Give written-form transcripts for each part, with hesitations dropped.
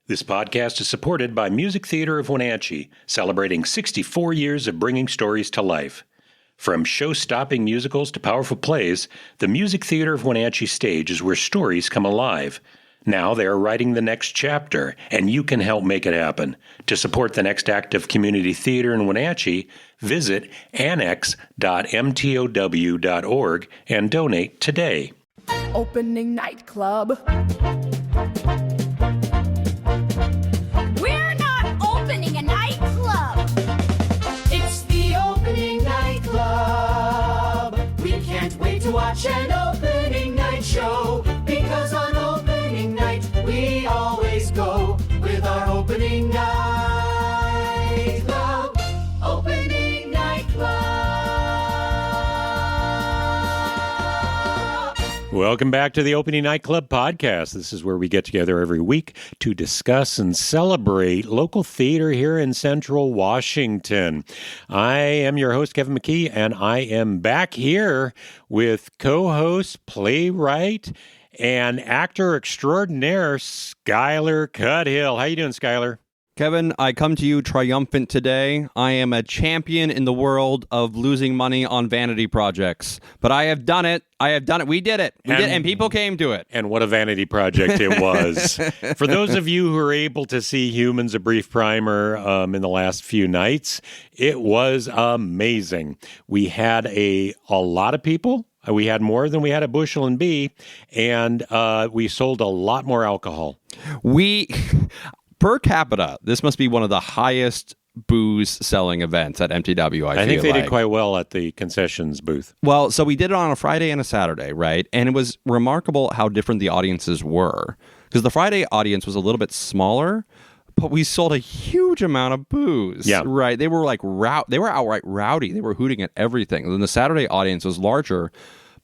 This podcast is supported by Music Theater of Wenatchee, celebrating 64 years of bringing stories to life. From show-stopping musicals to powerful plays, the Music Theater of Wenatchee stage is where stories come alive. Now they are writing the next chapter, and you can help make it happen. To support the next act of community theater in Wenatchee, visit annex.mtow.org and donate today. Opening night club. We're not opening a nightclub. It's the opening night club. We can't wait to watch an opening night show, because on opening night we always go with our opening night club. Opening night club. Welcome back to the Opening Night Club podcast. This is where we get together every week to discuss and celebrate local theater here in Central Washington. I am your host, Kevin McKee, and I am back here with co-host, playwright, and actor extraordinaire, Skyler Cuthill. How you doing, Skyler? Kevin, I come to you triumphant today. I am a champion in the world of losing money on vanity projects. But I have done it. We did it. And people came to it. And what a vanity project it was. For those of you who are able to see Humans, a brief primer in the last few nights, it was amazing. We had a lot of people. We had more than we had at Bushel and Bee, and we sold a lot more alcohol. Per capita, this must be one of the highest booze selling events at MTW. I think they did quite well at the concessions booth. Well, so we did it on a Friday and a Saturday, right? And it was remarkable how different the audiences were. Because the Friday audience was a little bit smaller, but we sold a huge amount of booze. Yeah. Right. They were they were outright rowdy. They were hooting at everything. And then the Saturday audience was larger.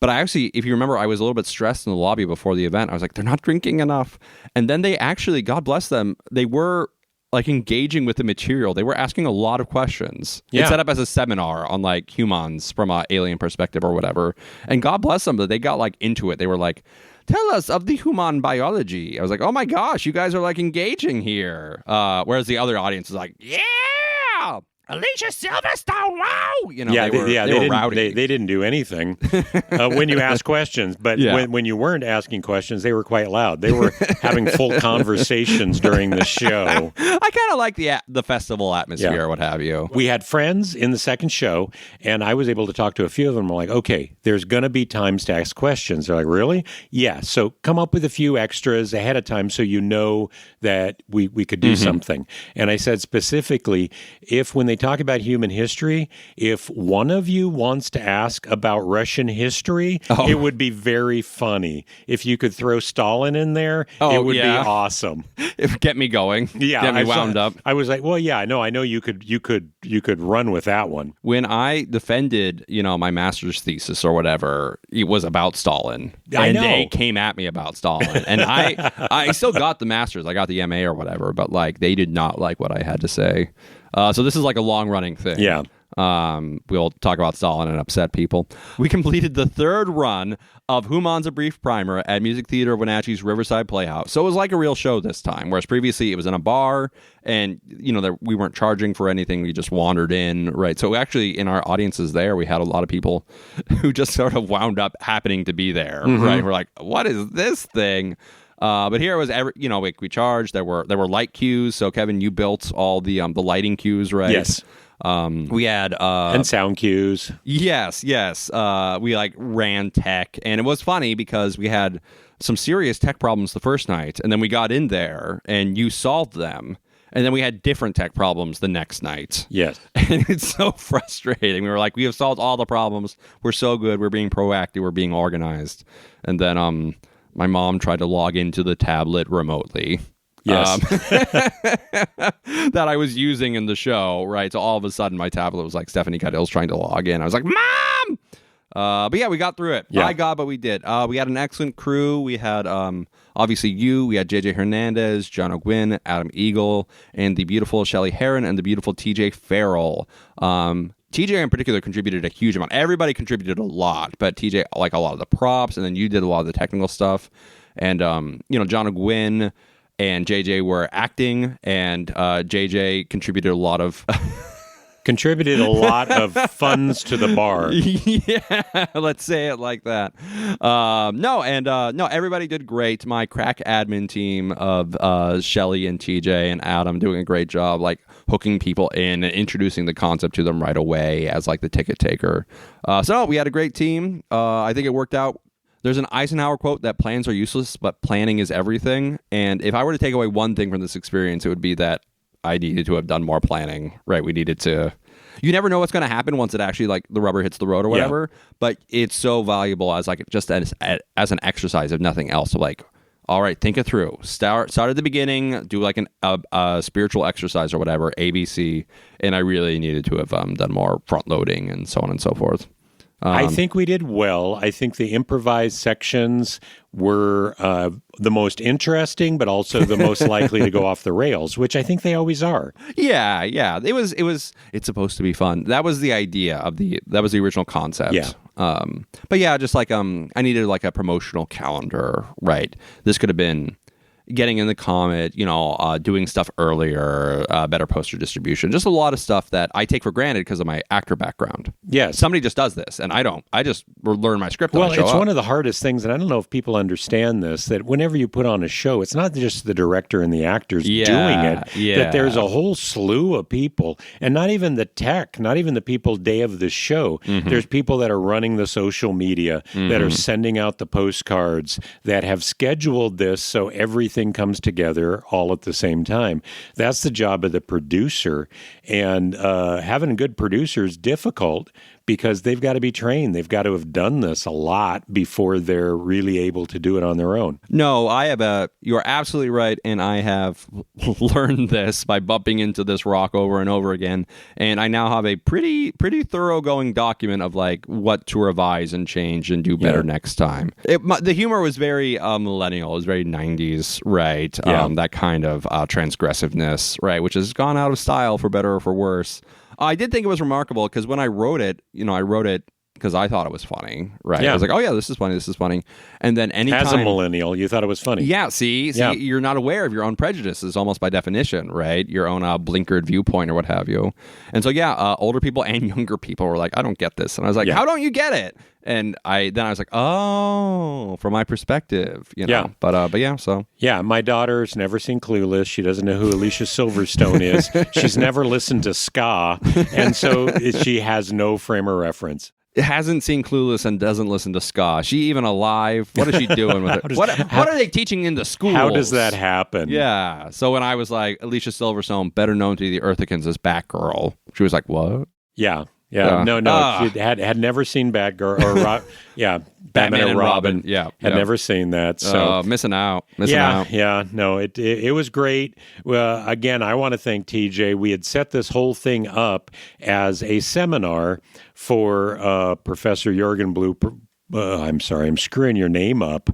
But I actually, if you remember, I was a little bit stressed in the lobby before the event. I was like, they're not drinking enough. And then they actually, God bless them, they were like engaging with the material. They were asking a lot of questions. Yeah. It's set up as a seminar on like humans from an alien perspective or whatever. And God bless them, that they got like into it. They were like, tell us of the human biology. I was like, oh my gosh, you guys are like engaging here. Whereas the other audience was like, yeah, Alicia Silverstone, wow! You know, they were rowdy. They didn't do anything when you asked questions, but when you weren't asking questions, they were quite loud. They were having full conversations during the show. I kind of like the festival atmosphere, or what have you. We had friends in the second show, and I was able to talk to a few of them. I'm like, okay, there's going to be times to ask questions. They're like, really? Yeah, so come up with a few extras ahead of time so you know that we could do something. And I said specifically, when they talk about human history, if one of you wants to ask about Russian history, it would be very funny. If you could throw Stalin in there, it would be awesome. Get me going. Yeah, get me wound up. I was like, well, yeah, I know you could run with that one. When I defended, my master's thesis or whatever, it was about Stalin. And they came at me about Stalin. And I still got the master's. I got the MA or whatever, but like they did not like what I had to say. So this is like a long-running thing. Yeah. We'll talk about Stalin and upset people. We completed the third run of Humans, a Brief Primer at Music Theater of Wenatchee's Riverside Playhouse. So it was like a real show this time, whereas previously it was in a bar and, we weren't charging for anything. We just wandered in, right? So actually in our audiences there, we had a lot of people who just sort of wound up happening to be there, right? We're like, what is this thing? But here it was, we charged. There were light cues. So Kevin, you built all the lighting cues, right? Yes. We had and sound cues. Yes. We like ran tech, and it was funny because we had some serious tech problems the first night, and then we got in there and you solved them. And then we had different tech problems the next night. Yes. And it's so frustrating. We were like, we have solved all the problems. We're so good. We're being proactive. We're being organized. And then my mom tried to log into the tablet remotely. Yes. That I was using in the show, right? So all of a sudden my tablet was like, Stephanie Cuthill's trying to log in. I was like, Mom! But yeah, we got through it. Yeah. By God, but we did. We had an excellent crew. We had, obviously you, we had JJ Hernandez, John O'Gwyn, Adam Eagle, and the beautiful Shelley Heron and the beautiful TJ Farrell. TJ in particular contributed a huge amount. Everybody contributed a lot, but TJ, like a lot of the props, and then you did a lot of the technical stuff. And, John O'Gwyn and JJ were acting, and JJ contributed a lot of funds to the bar. Yeah, let's say it like that. No, everybody did great. My crack admin team of Shelly and TJ and Adam doing a great job, like hooking people in and introducing the concept to them right away as like the ticket taker. So we had a great team. I think it worked out. There's an Eisenhower quote that plans are useless, but planning is everything. And if I were to take away one thing from this experience, it would be that I needed to have done more planning, right? We needed to... You never know what's going to happen once it actually, like, the rubber hits the road or whatever, but it's so valuable as, like, just as an exercise, if nothing else. So, like, all right, think it through. Start at the beginning, do, like, a spiritual exercise or whatever, ABC, and I really needed to have done more front-loading and so on and so forth. I think we did well. I think the improvised sections were the most interesting, but also the most likely to go off the rails, which I think they always are. Yeah. It's supposed to be fun. That was the idea that was the original concept. Yeah. But yeah, just like I needed like a promotional calendar, right? This could have been getting in the Comet, doing stuff earlier, better poster distribution, just a lot of stuff that I take for granted because of my actor background. Yes. Somebody just does this, and I don't. I just learn my script. Well, it's one of the hardest things, and I don't know if people understand this, that whenever you put on a show, it's not just the director and the actors doing it, that there's a whole slew of people, and not even the tech, not even the people day of the show. Mm-hmm. There's people that are running the social media, that are sending out the postcards, that have scheduled this so everything comes together all at the same time. That's the job of the producer, and having a good producer is difficult because they've got to be trained. They've got to have done this a lot before they're really able to do it on their own. No, you're absolutely right, and I have learned this by bumping into this rock over and over again, and I now have a pretty thoroughgoing document of like what to revise and change and do better next time. The humor was very millennial. It was very 90s, right? That kind of transgressiveness, right, which has gone out of style for better or for worse. I did think it was remarkable because when I wrote it because I thought it was funny, right? Yeah. I was like, oh yeah, this is funny. And then anytime... As a millennial, you thought it was funny. Yeah, see, you're not aware of your own prejudices almost by definition, right? Your own blinkered viewpoint or what have you. And so, older people and younger people were like, I don't get this. And I was like, how don't you get it? And I was like, oh, from my perspective, Yeah. But yeah, so. Yeah, my daughter's never seen Clueless. She doesn't know who Alicia Silverstone is. She's never listened to ska, and so she has no frame of reference. Hasn't seen Clueless and doesn't listen to ska. She even alive? What is she doing with it? What are they teaching in the schools? How does that happen? Yeah. So when I was like, Alicia Silverstone, better known to the Earthicans as Batgirl, she was like, what? Yeah. No. She had never seen Batgirl or Batman and Robin. Yeah, had never seen that. So missing out. Yeah. No, it was great. Again, I want to thank TJ. We had set this whole thing up as a seminar for Professor Jürgen Blue. I'm sorry, I'm screwing your name up.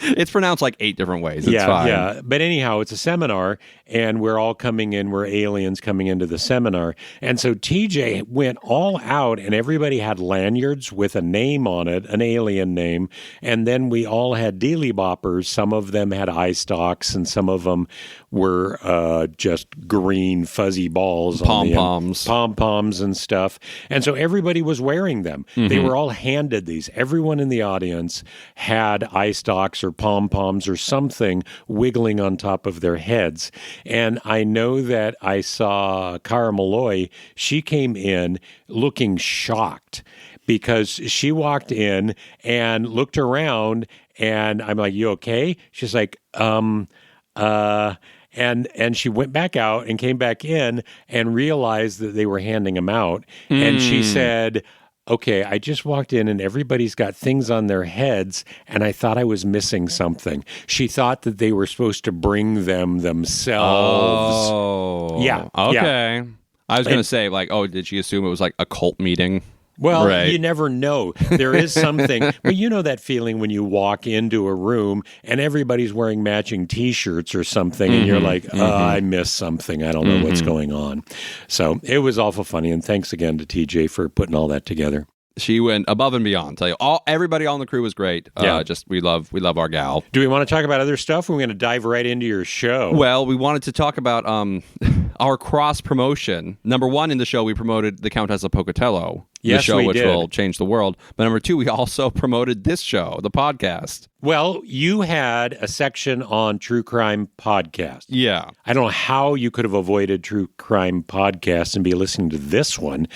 It's pronounced like 8 different ways. It's fine. Yeah. But anyhow, it's a seminar, and we're all coming in. We're aliens coming into the seminar. And so TJ went all out, and everybody had lanyards with a name on it, an alien name. And then we all had dealy boppers. Some of them had eye stalks, and some of them were just green fuzzy balls. Pom-poms. Pom-poms and stuff. And so everybody was wearing them. Mm-hmm. They were all handed these. Everyone in the audience had eye stalks or pom-poms or something wiggling on top of their heads. And I know that I saw Cara Malloy. She came in looking shocked because she walked in and looked around, and I'm like, you okay? She's like, and she went back out and came back in and realized that they were handing them out. And she said, okay, I just walked in and everybody's got things on their heads, and I thought I was missing something. She thought that they were supposed to bring them themselves. Oh. Yeah. Okay. Yeah. I was going to say, like, did she assume it was like a cult meeting? Well, right. You never know. There is something. But you know that feeling when you walk into a room and everybody's wearing matching T-shirts or something, and you're like, I missed something. I don't know what's going on. So it was awful funny. And thanks again to TJ for putting all that together. She went above and beyond. Tell you, everybody on the crew was great. Just we love our gal. Do we want to talk about other stuff? We're going to dive right into your show. Well, we wanted to talk about our cross promotion. Number one, in the show, we promoted the Countess of Pocatello, the show which will change the world. But number two, we also promoted this show, the podcast. Well, you had a section on true crime podcasts. Yeah. I don't know how you could have avoided true crime podcasts and be listening to this one,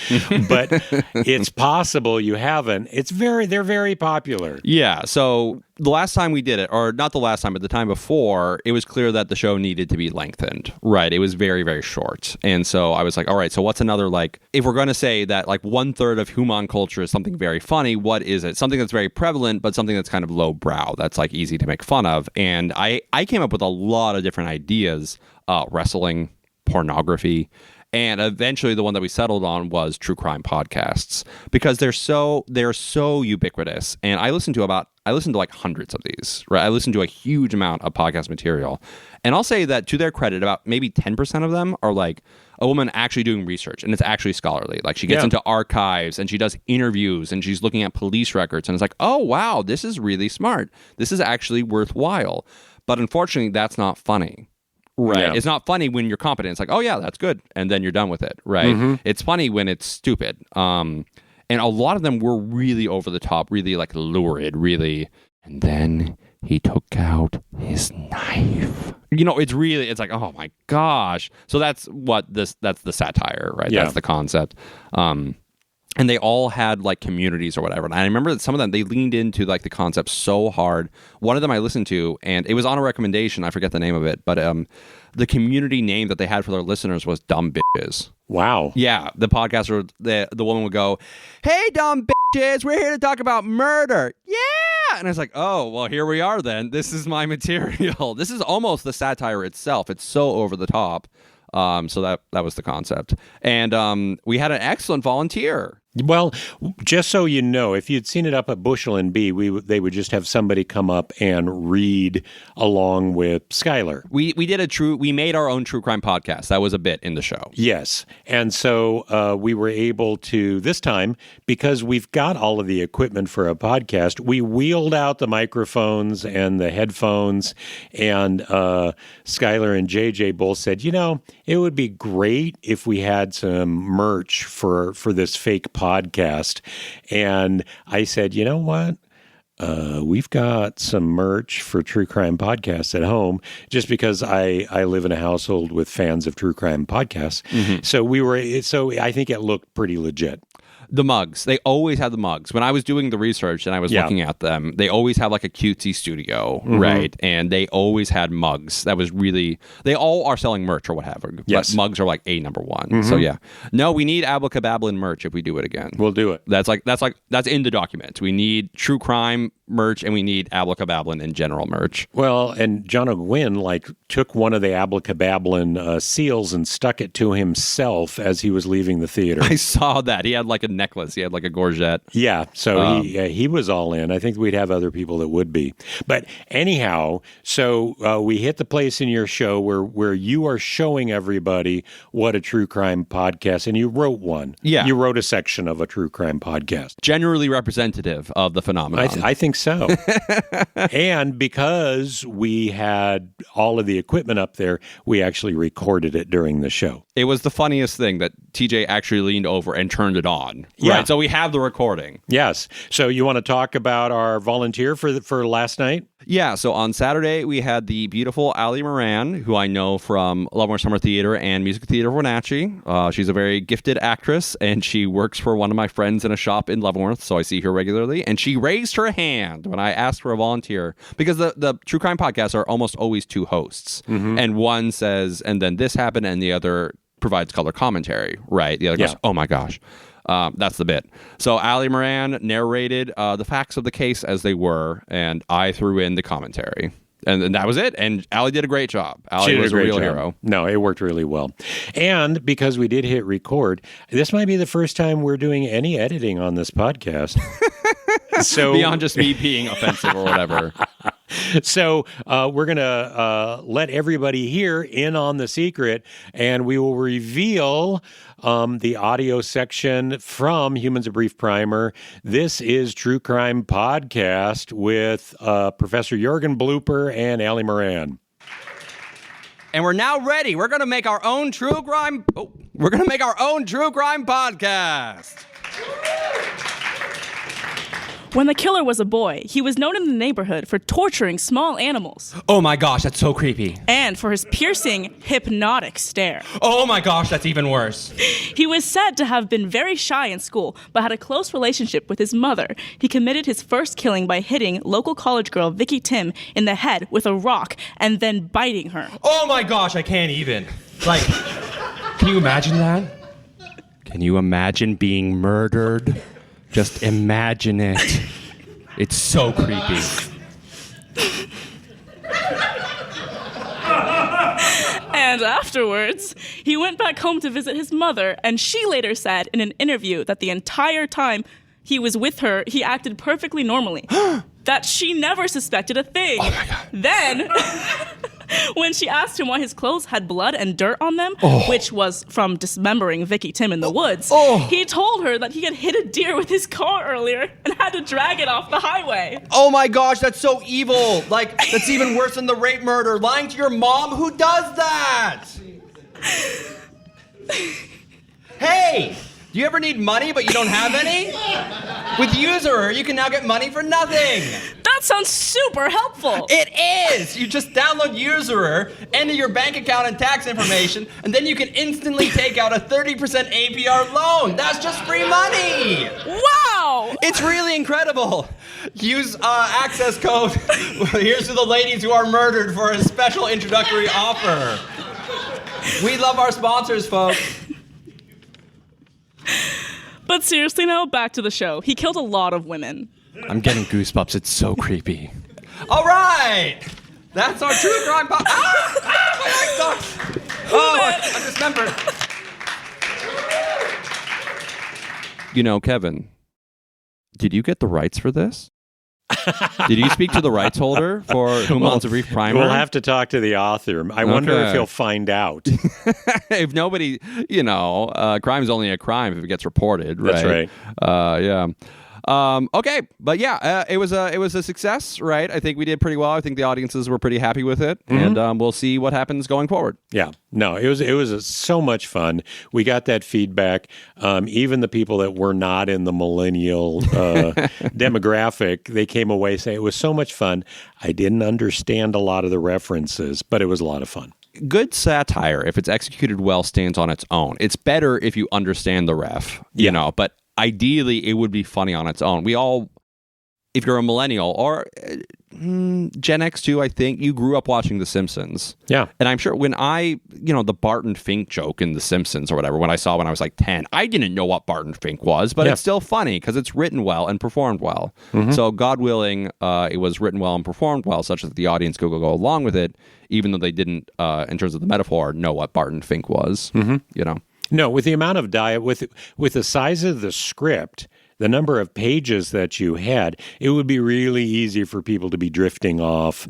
but it's possible you haven't. They're very popular. Yeah. So the last time we did it, or not the last time, but the time before, it was clear that the show needed to be lengthened. Right. It was very, very short. And so I was like, all right, so what's another, like, if we're going to say that like 1/3 of human culture is something very funny, what is it? Something that's very prevalent, but something that's kind of lowbrow, that's like easy to make fun of. And I came up with a lot of different ideas, wrestling, pornography, and eventually the one that we settled on was true crime podcasts, because they're so ubiquitous. And I listen to like hundreds of these, right? I listen to a huge amount of podcast material. And I'll say that to their credit, about maybe 10% of them are like a woman actually doing research, and it's actually scholarly. Like she gets into archives and she does interviews and she's looking at police records, and it's like, oh, wow, this is really smart. This is actually worthwhile. But unfortunately, that's not funny. Right. Yeah. It's not funny when you're competent. It's like, oh, yeah, that's good. And then you're done with it. Right. Mm-hmm. It's funny when it's stupid. And a lot of them were really over the top, really like lurid, really. And then he took out his knife. You know, it's like, oh my gosh. So that's the satire, right? Yeah. That's the concept. And they all had like communities or whatever. And I remember that some of them, they leaned into like the concept so hard. One of them I listened to, and it was on a recommendation. I forget the name of it, but the community name that they had for their listeners was Dumb Bitches. Wow. Yeah. The podcaster, the woman would go, hey, dumb bitches, we're here to talk about murder. Yeah. And I was like, oh, well, here we are then. This is my material. This is almost the satire itself. It's so over the top. So that was the concept. And we had an excellent volunteer. Well, just so you know, if you'd seen it up at Bushel and Bee, they would just have somebody come up and read along with Skyler. We made our own true crime podcast. That was a bit in the show. Yes. And so we were able to, this time, because we've got all of the equipment for a podcast, we wheeled out the microphones and the headphones, and Skyler and JJ both said, it would be great if we had some merch for this fake podcast. And I said, you know what? We've got some merch for True Crime Podcasts at home, just because I live in a household with fans of True Crime Podcasts. Mm-hmm. So I think it looked pretty legit. The mugs. They always had the mugs. When I was doing the research and I was looking at them, they always had like a cutesy studio, mm-hmm. right? And they always had mugs. That was really... They all are selling merch or whatever. Yes. But mugs are like number one. Mm-hmm. So yeah. No, we need Ablacababblin merch if we do it again. We'll do it. That's in the document. We need true crime merch and we need Ablacababblin in general merch. Well, and John O'Gwyn took one of the Ablacababblin seals and stuck it to himself as he was leaving the theater. I saw that. He had like a necklace. He had like a gorget. Yeah, so he was all in. I think we'd have other people that would be. But anyhow, so we hit the place in your show where you are showing everybody what a true crime podcast, and you wrote one. Yeah. You wrote a section of a true crime podcast. Generally representative of the phenomenon. I think so. And because we had all of the equipment up there, we actually recorded it during the show. It was the funniest thing that TJ actually leaned over and turned it on. Yeah. Right? So we have the recording. Yes. So you want to talk about our volunteer for last night? Yeah. So on Saturday, we had the beautiful Allie Moran, who I know from Leavenworth Summer Theater and Music Theater of Wenatchee. She's a very gifted actress, and she works for one of my friends in a shop in Leavenworth, so I see her regularly. And she raised her hand when I asked for a volunteer, because the true crime podcasts are almost always two hosts. Mm-hmm. And one says, and then this happened, and the other provides color commentary, right? The other goes, oh my gosh. That's the bit. So Allie Moran narrated the facts of the case as they were, and I threw in the commentary. And that was it. And Allie did a great job. Allie was a real hero. No, it worked really well. And because we did hit record, this might be the first time we're doing any editing on this podcast. So beyond just me being offensive or whatever. So we're going to let everybody here in on the secret, and we will reveal the audio section from Humans a Brief Primer. This is True Crime Podcast with Professor Jürgen Blooper and Allie Moran. And we're now ready. We're going to make our own true crime. We're going to make our own true crime podcast. When the killer was a boy, he was known in the neighborhood for torturing small animals Oh my gosh, that's so creepy. and for his piercing, hypnotic stare. Oh my gosh, that's even worse. He was said to have been very shy in school, but had a close relationship with his mother. He committed his first killing by hitting local college girl Vicky Tim in the head with a rock and then biting her. Oh my gosh, I can't even. Like, can you imagine that? Can you imagine being murdered? Just imagine it. It's so creepy. And afterwards, he went back home to visit his mother, and she later said in an interview that the entire time he was with her, he acted perfectly normally. That she never suspected a thing. Oh my God. Then, when she asked him why his clothes had blood and dirt on them, which was from dismembering Vicky Tim in the woods, he told her that he had hit a deer with his car earlier and had to drag it off the highway. Oh my gosh, that's so evil. Like, that's even worse than the rape murder. Lying to your mom? Who does that? Hey! Do you ever need money but you don't have any? With Usurer, you can now get money for nothing. That sounds super helpful. It is! You just download Usurer, enter your bank account and tax information, and then you can instantly take out a 30% APR loan. That's just free money! Wow! It's really incredible. Use access code. Here's to the ladies who are murdered for a special introductory offer. We love our sponsors, folks. But seriously now, back to the show. He killed a lot of women. I'm getting goosebumps. It's so creepy. All right. That's our true crime podcast. My leg sucks. Oh, I dismembered. You know, Kevin, did you get the rights for this? Did you speak to the rights holder for Humans a Brief Primer? We'll have to talk to the author. I wonder if he'll find out. If nobody, crime is only a crime if it gets reported, right? That's right. Yeah. Okay, but yeah, it was a success, right? I think we did pretty well. I think the audiences were pretty happy with it, and we'll see what happens going forward. Yeah, no, it was so much fun. We got that feedback. Even the people that were not in the millennial demographic, they came away saying it was so much fun. I didn't understand a lot of the references, but it was a lot of fun. Good satire, if it's executed well, stands on its own. It's better if you understand the ref, you know, but ideally, it would be funny on its own. We all, if you're a millennial or Gen X too, I think, you grew up watching The Simpsons. Yeah. And I'm sure when the Barton Fink joke in The Simpsons or whatever, when I saw when I was like 10, I didn't know what Barton Fink was, but it's still funny because it's written well and performed well. So God willing, it was written well and performed well, such that the audience could go along with it, even though they didn't, in terms of the metaphor, know what Barton Fink was, No, with the amount of with the size of the script, the number of pages that you had, it would be really easy for people to be drifting off,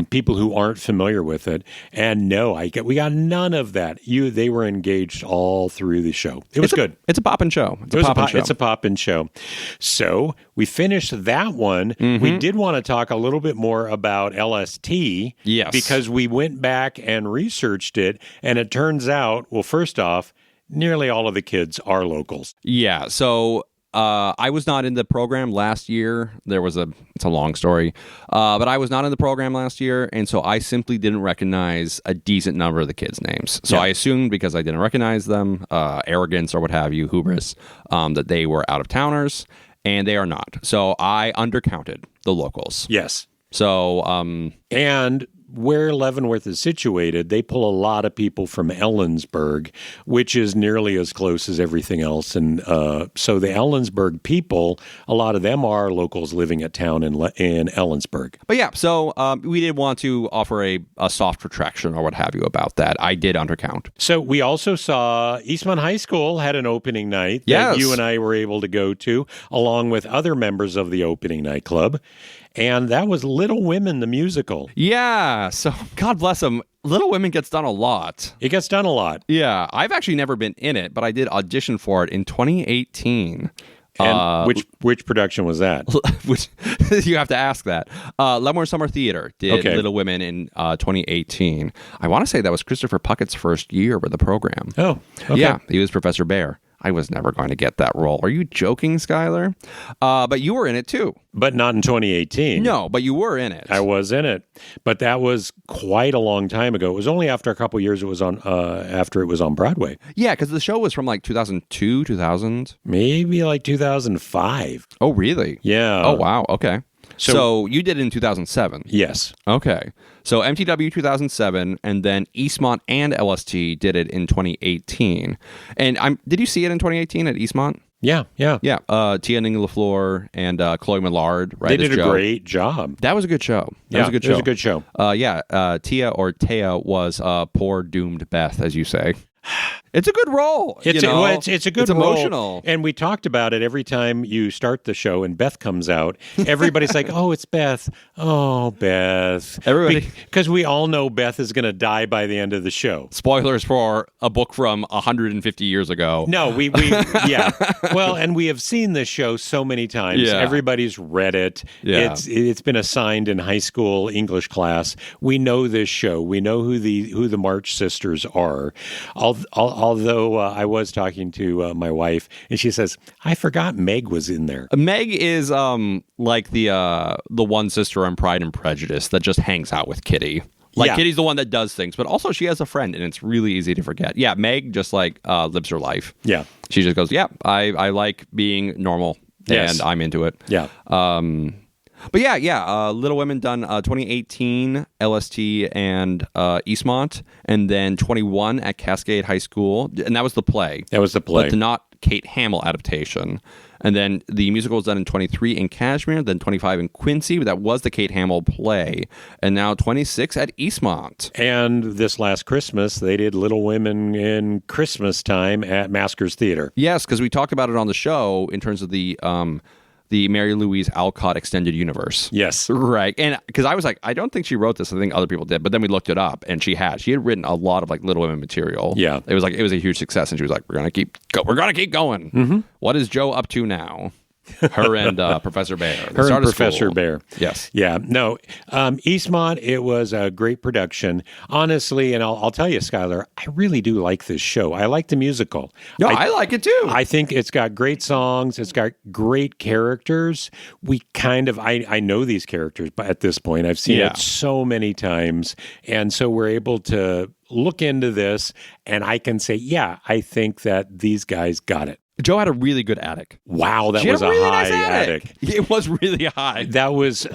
people who aren't familiar with it. And no, we got none of that. They were engaged all through the show. It was good. It's a poppin' show. It's a poppin' show. So we finished that one. We did want to talk a little bit more about LST. Yes. Because we went back and researched it, and it turns out, well, first off, nearly all of the kids are locals. Yeah. So I was not in the program last year. It's a long story, but I was not in the program last year, and so I simply didn't recognize a decent number of the kids' names. So I assumed, because I didn't recognize them, arrogance or what have you, hubris, that they were out-of-towners, and they are not. So I undercounted the locals. Yes. So, and where Leavenworth is situated, they pull a lot of people from Ellensburg, which is nearly as close as everything else. And so the Ellensburg people, a lot of them are locals living at town in Ellensburg. But yeah, so we did want to offer a soft retraction or what have you about that. I did undercount. So we also saw Eastmont High School had an opening night that you and I were able to go to, along with other members of the opening night club. and that was Little Women, the musical. Yeah. So God bless them. Little Women gets done a lot. It gets done a lot. Yeah. I've actually never been in it, but I did audition for it in 2018. And which production was that? Which you have to ask that. Leavenworth Summer Theater did Little Women in 2018. I want to say that was Christopher Puckett's first year with the program. Oh, okay. Yeah, he was Professor Bear. I was never going to get that role. Are you joking, Skyler? But you were in it too. But not in 2018. No, but you were in it. I was in it, but that was quite a long time ago. It was only after a couple years it was on after it was on Broadway. Yeah, because the show was from like 2002, 2000. Maybe like 2005. Oh, really? Yeah. Oh, wow. Okay. So- So you did it in 2007. Yes. Okay. So MTW 2007, and then Eastmont and LST did it in 2018. And did you see it in 2018 at Eastmont? Yeah. Yeah. Tia Ning LaFleur and Chloe Millard, right? They did as a Joe. great job. That was a good show. That was a good show. It was a good show. Tia or Taya was poor doomed Beth, as you say. It's a good role. It's a good It's role. emotional. And we talked about it every time you start the show and Beth comes out. Everybody's like, oh, it's Beth. Oh, Beth. Everybody. Because we all know Beth is going to die by the end of the show. Spoilers for a book from 150 years ago. No, we yeah. Well, and we have seen this show so many times. Yeah. Everybody's read it. Yeah. It's been assigned in high school English class. We know this show. We know who the March Sisters are. Although I was talking to my wife, and she says, I forgot Meg was in there. Meg is like the one sister on Pride and Prejudice that just hangs out with Kitty. Like Yeah. Kitty's the one that does things, but also she has a friend, and it's really easy to forget. Yeah, Meg just like lives her life. Yeah. She just goes, yeah, I like being normal, Yes. and I'm into it. Yeah. But yeah, Little Women done 2018, LST and Eastmont, and then 21 at Cascade High School, and that was the play. That was the play. But the not Kate Hamill adaptation. And then the musical was done in 23 in Kashmir, then 25 in Quincy, but that was the Kate Hamill play, and now 26 at Eastmont. And this last Christmas, they did Little Women in Christmas time at Maskers Theater. Yes, because we talked about it on the show in terms of the Mary Louise Alcott extended universe. Yes. Right. And because I was like, I don't think she wrote this. I think other people did. But then we looked it up, and she had written a lot of like Little Women material. Yeah. It was a huge success, and she was like, we're gonna keep going. Mm-hmm. What is Joe up to now? Her and Professor Bear. Her and Professor Bear. Yes. Yeah. No. Eastmont, it was a great production. Honestly, and I'll tell you, Skyler, I really do like this show. I like the musical. No, I like it too. I think it's got great songs. It's got great characters. I know these characters, but at this point, I've seen it so many times. And so we're able to look into this, and I can say, yeah, I think that these guys got it. Joe had a really good attic. Wow, that She had was a really high nice attic. It was really high. That was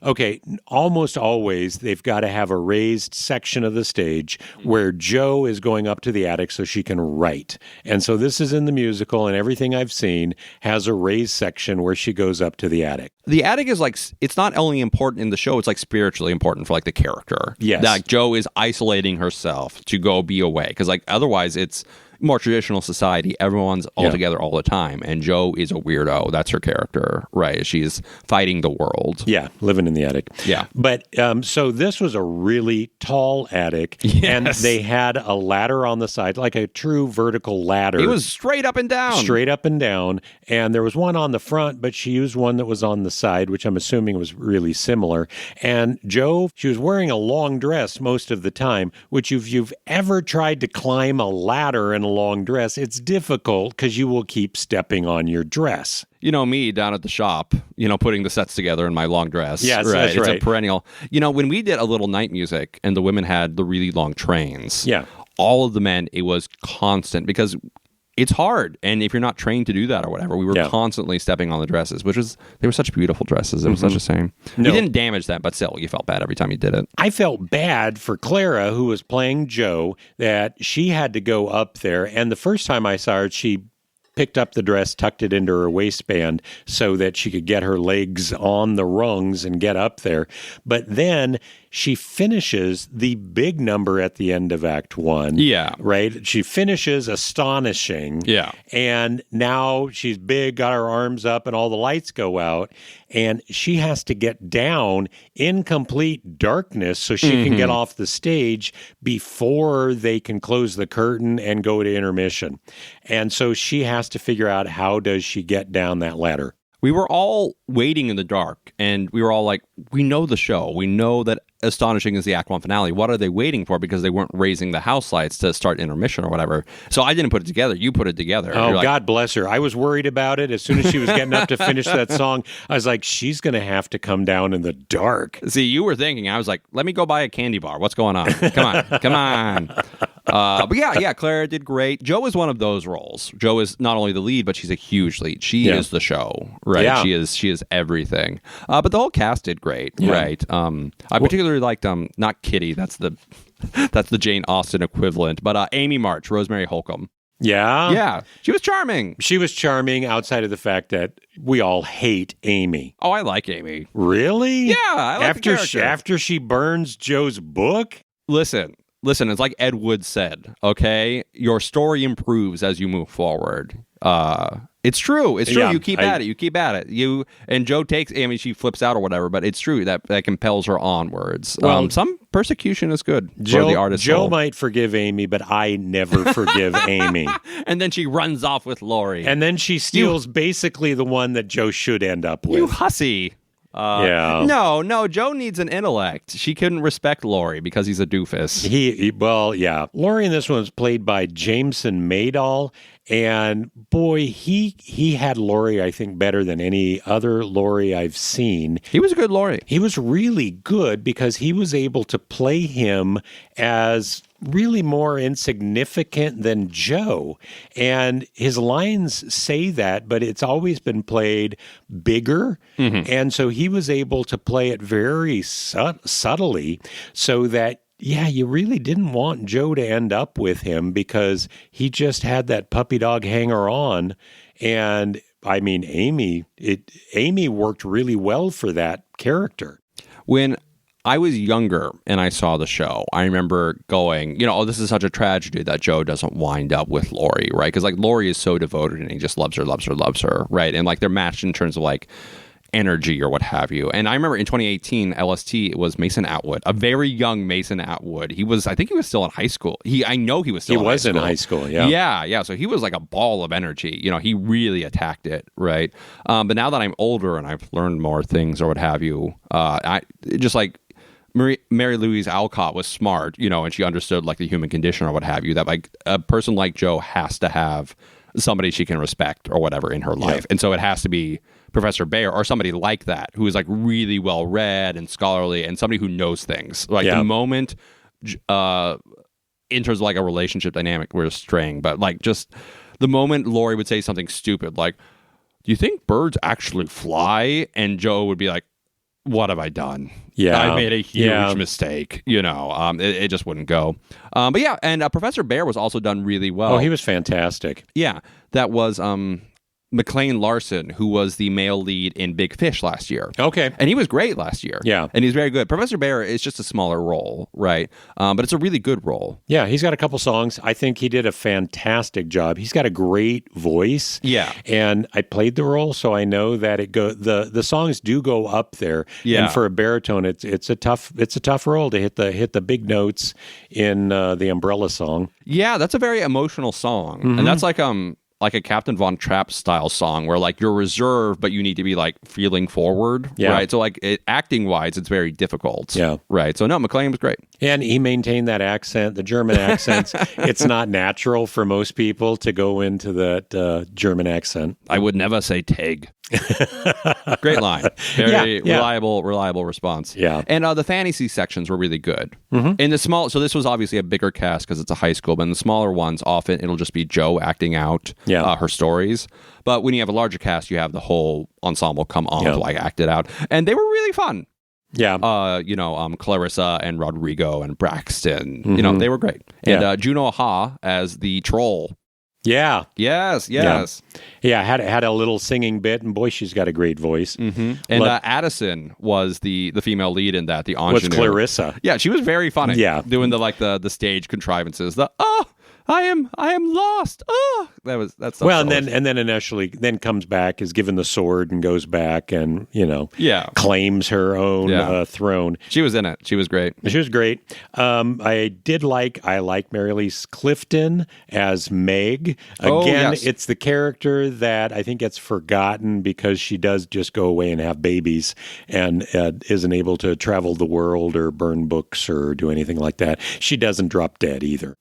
okay. Almost always they've got to have a raised section of the stage where Joe is going up to the attic so she can write. And so this is in the musical, and everything I've seen has a raised section where she goes up to the attic. The attic is like, it's not only important in the show, it's like spiritually important for like the character. Yes. Like Joe is isolating herself to go be away. Because like otherwise it's more traditional society. Everyone's all together all the time. And Joe is a weirdo. That's her character, right? She's fighting the world. Yeah, living in the attic. Yeah. But so this was a really tall attic, and they had a ladder on the side, like a true vertical ladder. It was straight up and down. Straight up and down. And there was one on the front, but she used one that was on the side, which I'm assuming was really similar. And Joe, she was wearing a long dress most of the time, which if you've ever tried to climb a ladder in a long dress, it's difficult because you will keep stepping on your dress. You know me down at the shop, putting the sets together in my long dress. Yes, right. that's right. It's a perennial. When we did a little night music and the women had the really long trains, all of the men, it was constant because it's hard. And if you're not trained to do that or whatever, we were constantly stepping on the dresses, they were such beautiful dresses. It was such a shame. No. You didn't damage them, but still, you felt bad every time you did it. I felt bad for Clara, who was playing Joe, that she had to go up there. And the first time I saw her, she picked up the dress, tucked it into her waistband so that she could get her legs on the rungs and get up there. But then she finishes the big number at the end of Act 1. Yeah. Right? She finishes astonishing. Yeah. And now she's big, got her arms up, and all the lights go out. And she has to get down in complete darkness so she can get off the stage before they can close the curtain and go to intermission. And so she has to figure out, how does she get down that ladder? We were all waiting in the dark, and we were all like, we know the show. We know that Astonishing is the Act 1 finale. What are they waiting for? Because they weren't raising the house lights to start intermission or whatever. So I didn't put it together. You put it together. Oh, like, God bless her. I was worried about it. As soon as she was getting up to finish that song, I was like, she's going to have to come down in the dark. See, you were thinking, I was like, let me go buy a candy bar. What's going on? Come on. Come on. But yeah, Clara did great. Jo is one of those roles. Jo is not only the lead, but she's a huge lead. She is the show, right? Yeah. She is everything. But the whole cast did great, right? I particularly liked not Kitty. That's the Jane Austen equivalent, but Amy March, Rosemary Holcomb. Yeah? Yeah, she was charming. She was charming outside of the fact that we all hate Amy. Oh, I like Amy. Really? Yeah, I like the character. After she burns Joe's book? Listen, it's like Ed Wood said, okay? Your story improves as you move forward. It's true. It's true. Yeah, You keep at it. And Jo takes, she flips out or whatever, but it's true that compels her onwards. Well, some persecution is good for the artist. Jo might forgive Amy, but I never forgive Amy. And then she runs off with Lori. And then she steals basically the one that Jo should end up with. You hussy. Yeah. No, Jo needs an intellect. She couldn't respect Lori because he's a doofus. Well, yeah. Lori in this one was played by Jameson Maydall. And boy, he had Lori, I think, better than any other Lori I've seen. He was a good Lori. He was really good because he was able to play him as really more insignificant than Jo. And his lines say that, but it's always been played bigger. And so he was able to play it very subtly so that, yeah, you really didn't want Jo to end up with him because he just had that puppy dog hanger on. And I mean, Amy worked really well for that character. When I was younger and I saw the show, I remember going, this is such a tragedy that Jo doesn't wind up with Lori, right? Because like Lori is so devoted and he just loves her, right? And like they're matched in terms of like energy or what have you. And I remember in 2018, LST was Mason Atwood, a very young Mason Atwood. I think he was still in high school. I know he was still in high school. Yeah. Yeah. So he was like a ball of energy. He really attacked it, right? But now that I'm older and I've learned more things or what have you, I just like Mary Louise Alcott was smart, and she understood like the human condition or what have you, that like a person like Jo has to have somebody she can respect or whatever in her life. And so it has to be Professor Bayer or somebody like that who is like really well read and scholarly and somebody who knows things. Like the moment in terms of like a relationship dynamic, we're straying, but like just the moment Lori would say something stupid like, do you think birds actually fly? And Jo would be like, what have I done? Yeah. I made a huge mistake. It just wouldn't go. But yeah, and Professor Bayer was also done really well. Oh, he was fantastic. Yeah, that was McLean Larson, who was the male lead in Big Fish last year. Okay. And he was great last year. Yeah. And he's very good. Professor Bayer is just a smaller role, right? But it's a really good role. Yeah, he's got a couple songs. I think he did a fantastic job. He's got a great voice. Yeah. And I played the role, so I know that the songs do go up there. Yeah. And for a baritone, it's a tough role to hit the big notes in the Umbrella song. Yeah, that's a very emotional song. And that's like a Captain Von Trapp style song where like you're reserved, but you need to be like feeling forward, right? So like acting wise, it's very difficult, right? So no, McLean was great, and he maintained that accent, the German accent. It's not natural for most people to go into that German accent. I would never say Teg. Great line, very reliable response. Yeah, and the fantasy sections were really good. In the small, so this was obviously a bigger cast because it's a high school, but in the smaller ones, often it'll just be Jo acting out her stories. But when you have a larger cast, you have the whole ensemble come on to like act it out, and they were really fun. Yeah. Clarissa and Rodrigo and Braxton, they were great. And Juno Ha as the troll. Yeah. Yes. Yeah, had a little singing bit, and boy, she's got a great voice. Mm-hmm. And Addison was the female lead in that, the Was ingenue. Clarissa. Yeah, she was very funny. Yeah. Doing the stage contrivances. I am lost. That's Well, and then initially comes back, is given the sword and goes back and, claims her own throne. She was in it. She was great. She was great. I like Mary Louise Clifton as Meg. Again, it's the character that I think gets forgotten because she does just go away and have babies and isn't able to travel the world or burn books or do anything like that. She doesn't drop dead either.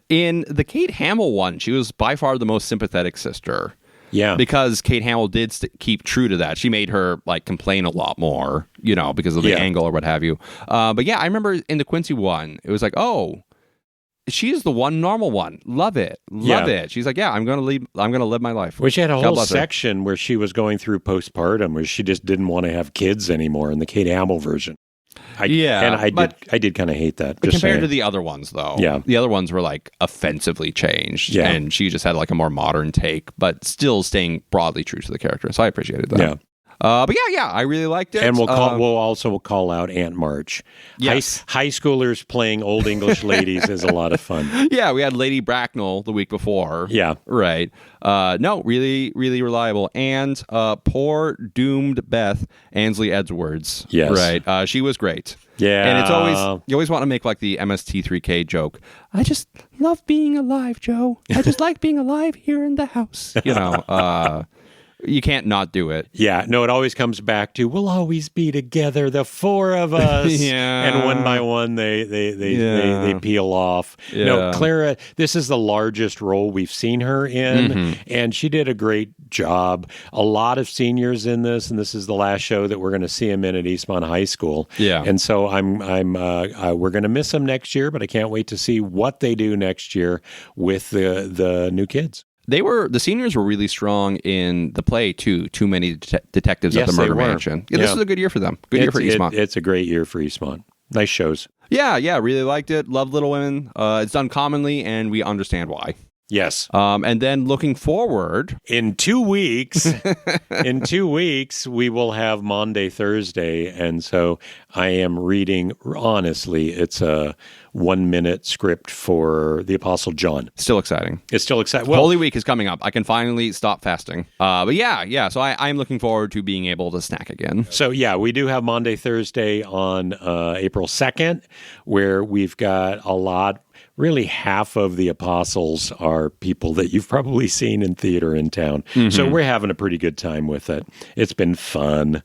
In the Kate Hamill one, she was by far the most sympathetic sister. Yeah. Because Kate Hamill did keep true to that. She made her complain a lot more, because of the angle or what have you. But yeah, I remember in the Quincy one, it was like, oh, she's the one normal one. Love it. Love it. She's like, yeah, I'm going to live my life. Well, she had a whole section where she was going through postpartum where she just didn't want to have kids anymore in the Kate Hamill version. I did kind of hate that. Compared to the other ones, though, the other ones were offensively changed, and she just had a more modern take, but still staying broadly true to the character. So I appreciated that. Yeah. But I really liked it. And we'll also call out Aunt March. Yes. High schoolers playing old English ladies is a lot of fun. Yeah, we had Lady Bracknell the week before. Yeah. Right. No, really, really reliable. And poor doomed Beth Ansley Edwards. Yes. Right. She was great. Yeah. And it's you always want to make the MST3K joke. I just love being alive, Joe. I just like being alive here in the house. You can't not do it. Yeah. No, it always comes back to, we'll always be together, the four of us. Yeah. And one by one, they peel off. Yeah. No, Clara, this is the largest role we've seen her in, and she did a great job. A lot of seniors in this, and this is the last show that we're going to see him in at Eastmont High School. Yeah. And so we're going to miss him next year, but I can't wait to see what they do next year with the new kids. The seniors were really strong in the play too. Too many detectives at the murder mansion. Yeah, this was a good year for them. Good year for Eastmont. It's a great year for Eastmont. Nice shows. Yeah, really liked it. Loved Little Women. It's done commonly, and we understand why. Yes. And then looking forward, in 2 weeks, we will have Maundy Thursday, and so I am reading. Honestly, it's a 1-minute script for the Apostle John. Still exciting. It's still exciting. Well, Holy Week is coming up. I can finally stop fasting. But yeah. So I'm looking forward to being able to snack again. So yeah, we do have Maundy Thursday on April 2nd, where we've got a lot. Really, half of the apostles are people that you've probably seen in theater in town. So we're having a pretty good time with it. It's been fun.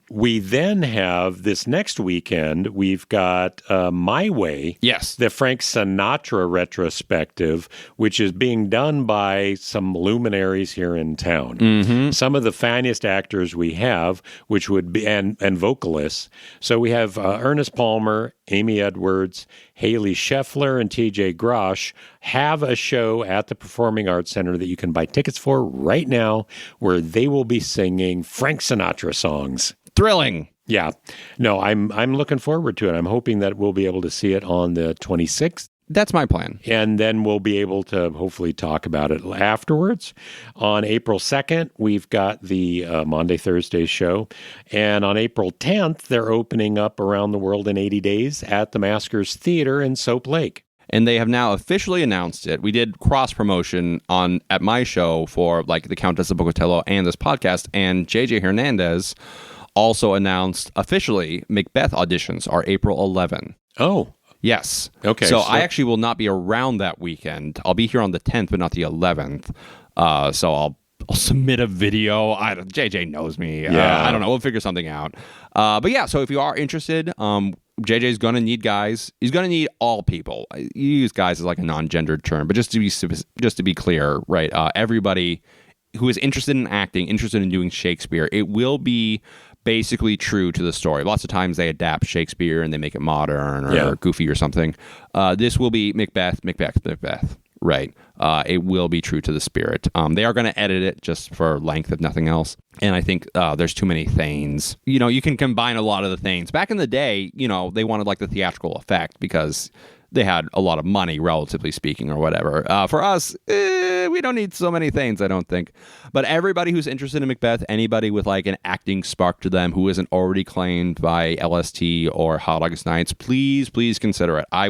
We then have this next weekend, we've got My Way. Yes. The Frank Sinatra retrospective, which is being done by some luminaries here in town. Some of the finest actors we have, which would be, and vocalists. So we have Ernest Palmer, Amy Edwards, Haley Scheffler, and TJ Grosh have a show at the Performing Arts Center that you can buy tickets for right now, where they will be singing Frank Sinatra songs. Thrilling. Yeah. No, I'm looking forward to it. I'm hoping that we'll be able to see it on the 26th. That's my plan. And then we'll be able to hopefully talk about it afterwards. On April 2nd, we've got the Maundy Thursday show. And on April 10th, they're opening up Around the World in 80 Days at the Maskers Theater in Soap Lake. And they have now officially announced it. We did cross promotion at my show for the Countess of Bocotello and this podcast. And JJ Hernandez also announced officially Macbeth auditions are April 11. Oh, yes. Okay. So I actually will not be around that weekend. I'll be here on the 10th, but not the 11th. So I'll submit a video. JJ knows me. Yeah. I don't know. We'll figure something out. But yeah, so if you are interested, JJ's going to need guys. He's going to need all people. You use guys as a non-gendered term, but just to be clear, right? Everybody who is interested in acting, interested in doing Shakespeare, it will be basically true to the story. Lots of times they adapt Shakespeare and they make it modern or goofy or something. This will be Macbeth. Right. It will be true to the spirit. They are going to edit it just for length, if nothing else. And I think there's too many Thanes. You can combine a lot of the Thanes. Back in the day, they wanted the theatrical effect because they had a lot of money, relatively speaking, or whatever. For us, we don't need so many things, I don't think. But everybody who's interested in Macbeth, anybody with like an acting spark to them who isn't already claimed by LST or Hot August Nights, please consider it. I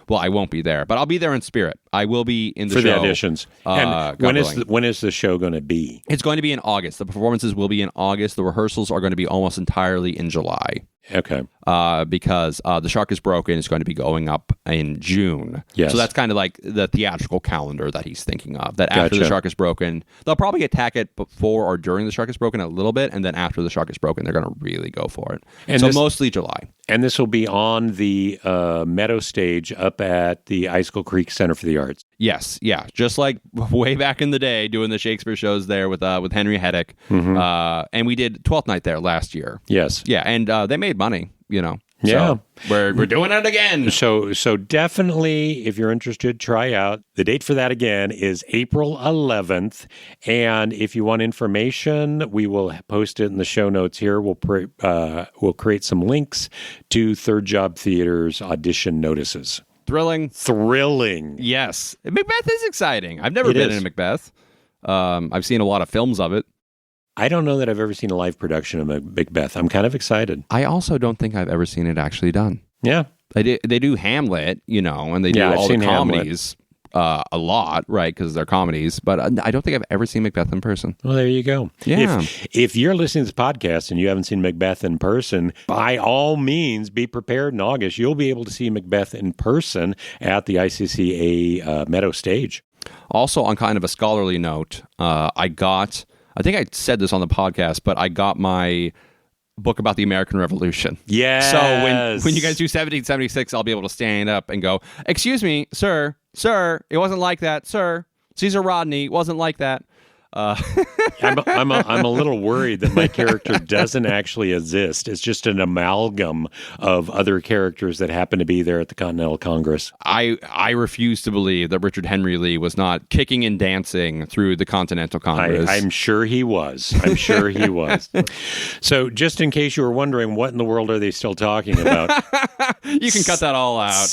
won't be there, but I'll be there in spirit. I will be in the for show. the auditions. And when is the show going to be? It's going to be in August. The performances will be in August. The rehearsals are going to be almost entirely in July. Okay. Because The Shark is Broken is going to be going up in June. Yes. So that's kind of like the theatrical calendar that he's thinking of. That after Gotcha. The Shark is Broken, they'll probably attack it before or during The Shark is Broken a little bit, and then after The Shark is Broken, they're going to really go for it. And so this- mostly July. And this will be on the Meadow stage up at the Icicle Creek Center for the Arts. Yes, yeah, just like way back in the day, doing the Shakespeare shows there with Henry Heddick, and we did 12th Night there last year. Yes. Yeah, and they made money, you know. Yeah. So we're doing it again. So definitely, if you're interested, try out. The date for that again is April 11th. And if you want information, we will post it in the show notes here. We'll create some links to Third Job Theater's audition notices. Thrilling. Yes. Macbeth is exciting. I've never been in Macbeth. I've seen a lot of films of it. I don't know that I've ever seen a live production of Macbeth. I'm kind of excited. I also don't think I've ever seen it actually done. Yeah. They do Hamlet, you know, and they do I've all the seen Hamlet. comedies a lot, right, because they're comedies. But I don't think I've ever seen Macbeth in person. Well, there you go. Yeah. If you're listening to this podcast and you haven't seen Macbeth in person, by all means, be prepared in August. You'll be able to see Macbeth in person at the ICCA Meadow stage. Also, on kind of a scholarly note, I think I said this on the podcast, but I got my book about the American Revolution. Yes. So when you guys do 1776, I'll be able to stand up and go, "Excuse me, sir, it wasn't like that, sir. Caesar Rodney wasn't like that." I'm a little worried that my character doesn't actually exist. It's just an amalgam of other characters that happen to be there at the Continental Congress. I refuse to believe that Richard Henry Lee was not kicking and dancing through the Continental Congress. I'm sure he was. So just in case you were wondering, what in the world are they still talking about? You can cut that all out.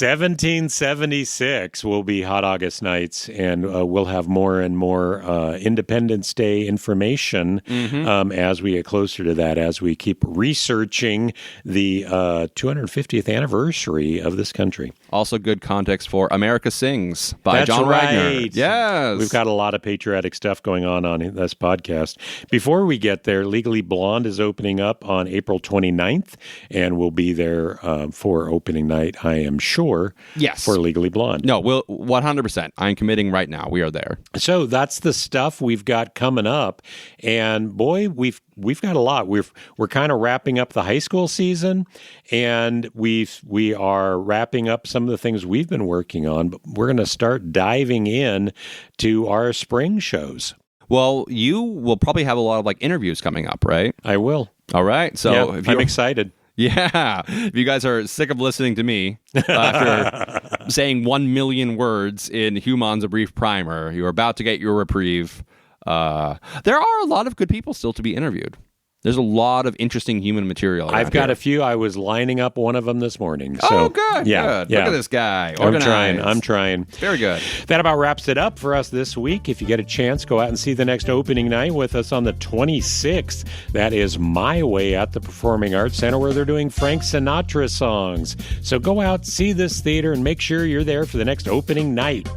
1776 will be Hot August Nights, and we'll have more and more Independence Day information as we get closer to that, as we keep researching the 250th anniversary of this country. Also good context for America Sings by That's John Wagner. right. Yes. We've got a lot of patriotic stuff going on this podcast. Before we get there, Legally Blonde is opening up on April 29th, and we'll be there for opening night, I am sure, Yes. for Legally Blonde. No, we'll 100%. I'm committing right now. We are there. So that's the stuff we've got coming up, and boy, we've got a lot. We're kind of wrapping up the high school season, and we are wrapping up some of the things we've been working on. But we're going to start diving in to our spring shows. Well, you will probably have a lot of like interviews coming up, right? I will. All right. So Yeah, if I'm you're excited. Yeah. If you guys are sick of listening to me after saying 1 million words in Human's A Brief Primer, you're about to get your reprieve. There are a lot of good people still to be interviewed. There's a lot of interesting human material. I've got a few. I was lining up one of them this morning. So, Oh, good. Yeah, Good. yeah. Look at this guy. I'm trying. Very good. That about wraps it up for us this week. If you get a chance, go out and see the next opening night with us on the 26th. That is My Way at the Performing Arts Center, where they're doing Frank Sinatra songs. So go out, see this theater, and make sure you're there for the next opening night.